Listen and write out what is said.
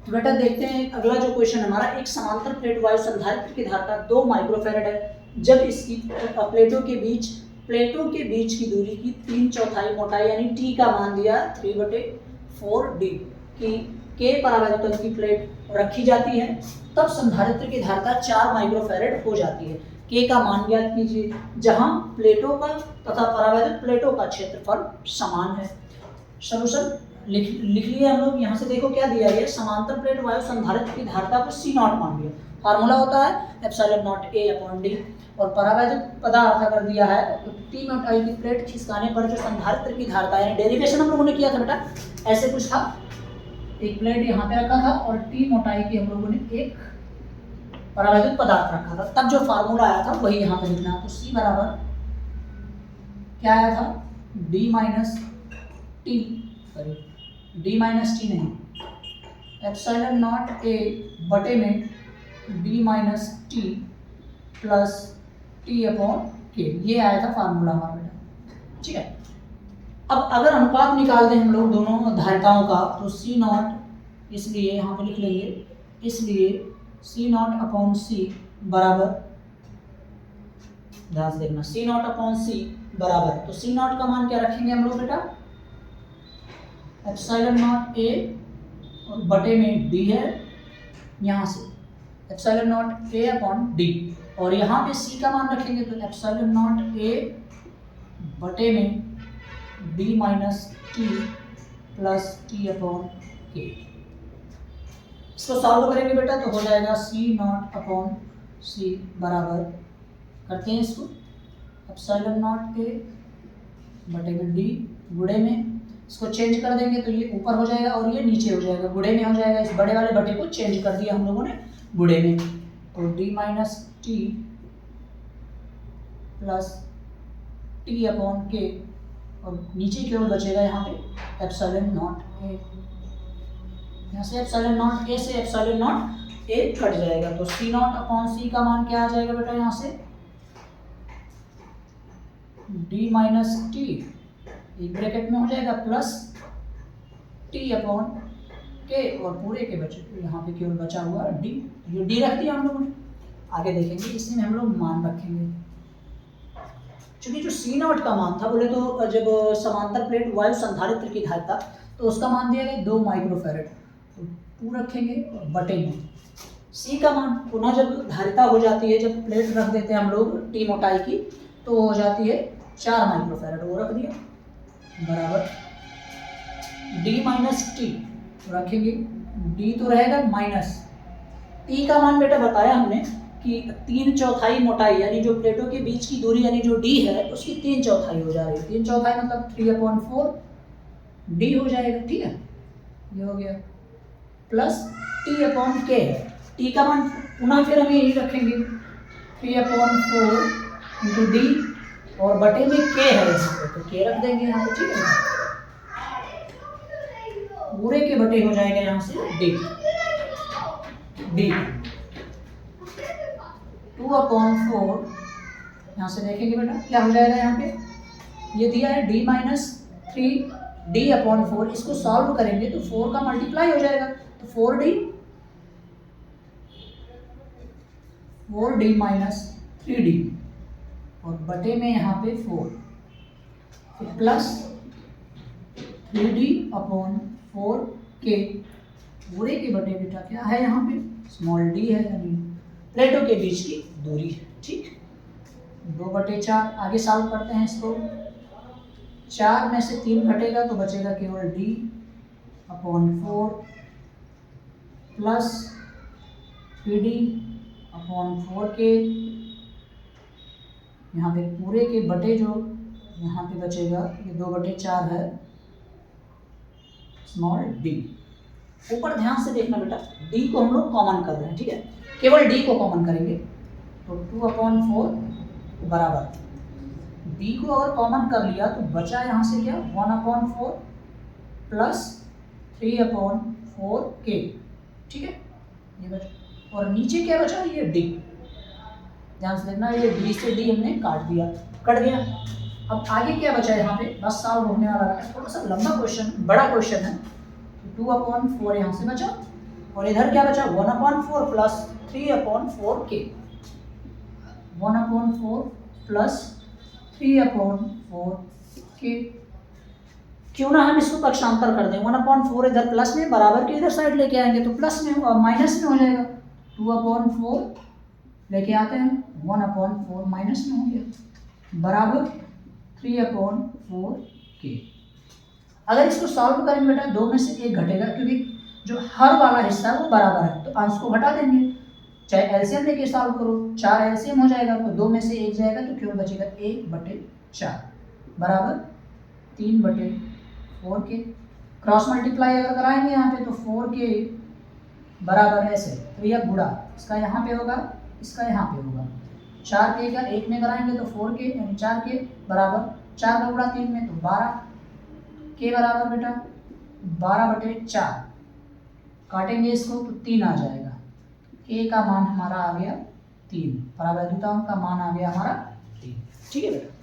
तो बेटा देखते हैं अगला जो क्वेश्चन हमारा, एक समांतर प्लेट वायु संधारित्र की धारिता 2 माइक्रोफैरड है जब इसकी प्लेटों के बीच की दूरी की 3/4 मोटाई यानी टी का मान दिया 3/4d की के परावैद्युतन की प्लेट रखी जाती है, तब संधारित्र की धारिता 4 माइक्रोफैरड हो जाती है। के का मान ज्ञात कीजिए जहां प्लेटों का तथा परावैद्युत प्लेटों का क्षेत्रफल समान है। सॉल्यूशन लिख लिए हम लोग। यहाँ से देखो क्या दिया गया, समांतर प्लेट वायु संधारित्र की धारिता को C नॉट मान लिया, फार्मूला होता है epsilon not A upon D, और परावैद्युत पदार्थ अगर दिया है तो T मोटाई की प्लेट खिसकाने पर जो संधारित्र की धारिता है, डेरिवेशन हम लोगों ने किया था बेटा, ऐसे कुछ था, एक प्लेट यहाँ पे रखा था और T मोटाई की हम लोगों ने एक परावैद्युत पदार्थ रखा था, तब जो फार्मूला आया था वही यहाँ पे लिखना है। तो C बराबर क्या आया था, D minus T, sorry D minus T नहीं, एप्सिलॉन नॉट A बटे में D minus T plus T upon के, ये आया था फार्मूला हमारा बेटा, ठीक है। अब अगर अनुपात निकाल दें हम लोग दोनों धारिताओं का, तो C नॉट, इसलिए यहाँ पे लिख लेंगे, इसलिए C नॉट अपॉन C बराबर, ध्यान से देखना, C नॉट अपॉन C बराबर, तो C नॉट का मान क्या रखेंगे हम लोग बेटा, एप्सिलॉन नॉट A और बटे में D है, यहाँ से epsilon not A upon D, और यहाँ पे C का मान रखेंगे तो एप्सिलॉन नॉट A बटे में D minus T plus T upon के। इसको सॉल्व करेंगे बेटा तो हो जाएगा C नॉट अपॉन C बराबर, करते हैं इसको, एप्सिलॉन नॉट A बटे में D गुणे में, इसको चेंज कर देंगे तो ये ऊपर हो जाएगा और ये नीचे हो जाएगा, गुणे में हो जाएगा, इस बड़े वाले बटे को चेंज कर दिया हम लोगों ने गुणे में, तो D minus T plus T upon के, और नीचे केवल बचेगा यहाँ पे एप्सिलॉन नॉट A, यहाँ से एप्सिलॉन नॉट A से एप्सिलॉन नॉट A कट जाएगा, तो C नॉट अपॉन C का मान क्या आ जाएगा बेटा, यहाँ से D माइनस टी, एक ब्रैकेट में हो जाएगा, प्लस टी अपॉन के, और पूरे के बचे तो यहाँ पे केवल बचा हुआ डी, ये डी रख दिया हम लोगों ने। आगे देखेंगे इसमें हम लोग मान रखेंगे, क्योंकि जो C नॉट का मान था, बोले तो जब समांतर प्लेट वायु संधारित्र की धारिता, तो उसका मान दिया गया 2 माइक्रोफैरड, तो 2 रखेंगे और बटे में C का मान, पुनः जब धारिता हो जाती है, जब प्लेट रख देते हैं हम लोग T मोटाई की, तो हो जाती है 4 माइक्रोफैरड, वो रख दिया, बराबर D माइनस टी रखेंगे, D तो रहेगा माइनस T का मान बेटा बताया हमने कि 3/4 मोटाई, यानी जो प्लेटों के बीच की दूरी यानी जो D है उसकी 3/4 हो जा रही है, 3/4 मतलब 3/4 D हो जाएगा, ठीक है, ये हो गया, प्लस T अपॉन के है, T का मान पुनः फिर हम यही रखेंगे 3/4 इंटू D, और बटे में K है यहाँ पे, तो K रख देंगे यहाँ पे, ठीक है, पूरे के बटे हो जाएगा यहाँ से D 2/4, यहाँ से देखेंगे बेटा क्या हो जाएगा, यहाँ पे ये दिया है D माइनस 3D अपॉन 4, इसको सॉल्व करेंगे तो 4 का मल्टीप्लाई हो जाएगा, तो 4D माइनस 3D, और बटे में यहाँ पे 4, फिर प्लस 3D अपॉन 4K, पूरे के बटे बेटा क्या है यहाँ पे, स्मॉल d है, यानी प्लेटों के बीच की दूरी है, ठीक, 2/4। आगे सॉल्व करते हैं इसको, 4 में से 3 घटेगा तो बचेगा केवल D upon 4 plus 3D upon 4K, यहाँ पे पूरे के बटे जो यहाँ पे बचेगा ये 2/4 है, स्मॉल d। ऊपर ध्यान से देखना बेटा, d को हम लोग कॉमन कर रहे हैं, ठीक है, केवल d को कॉमन करेंगे तो 2/4 बराबर, d को अगर कॉमन कर लिया तो बचा यहाँ से क्या 1/4 प्लस 3/4K, ठीक है, ये बचा, और नीचे क्या बचा, ये d, ध्यान से देखना, ये d से d हमने काट दिया, कट गया। अब आगे क्या बचा है यहाँ पे, बस सॉल्व होने वाला है, थोड़ा सा लंबा क्वेश्चन, बड़ा क्वेश्चन है, 2/4 यहाँ से बचा, और इधर क्या बचा 1/4 प्लस 3/4 के, 1/4 प्लस 3/4 के। क्यों ना हम इसको पक्षांतर कर दें, 1/4 इधर प्लस में, बराबर के इधर साइड लेके आएंगे तो प्लस में और माइनस में हो जाएगा, 2/4 लेके आते हैं, 1/4 माइनस में हो गया, बराबर 3/4 के। अगर इसको सॉल्व करेंगे बेटा, दो में से एक घटेगा, क्योंकि जो हर वाला हिस्सा है वो बराबर है, तो अंश को घटा देंगे। चाहे एलसीएम लेके सॉल्व करो, 4 एलसीएम हो जाएगा, तो दो में से एक जाएगा तो केवल बचेगा 1/4 बराबर 3/4 के। क्रॉस मल्टीप्लाई अगर कराएंगे यहाँ पे तो 4 के बराबर ऐसे, तो यह गुणा इसका यहाँ पे होगा, इसका यहाँ पे होगा, 4 के का 1 में कराएंगे तो 4 के यानी 4 के बराबर 4 का गुणा 3 में तो 12 के बराबर बेटा 12/4, काटेंगे इसको तो 3 आ जाएगा, के का मान हमारा आ गया 3, परावैधुतांक का मान आ गया हमारा 3। ठीक है बेटा।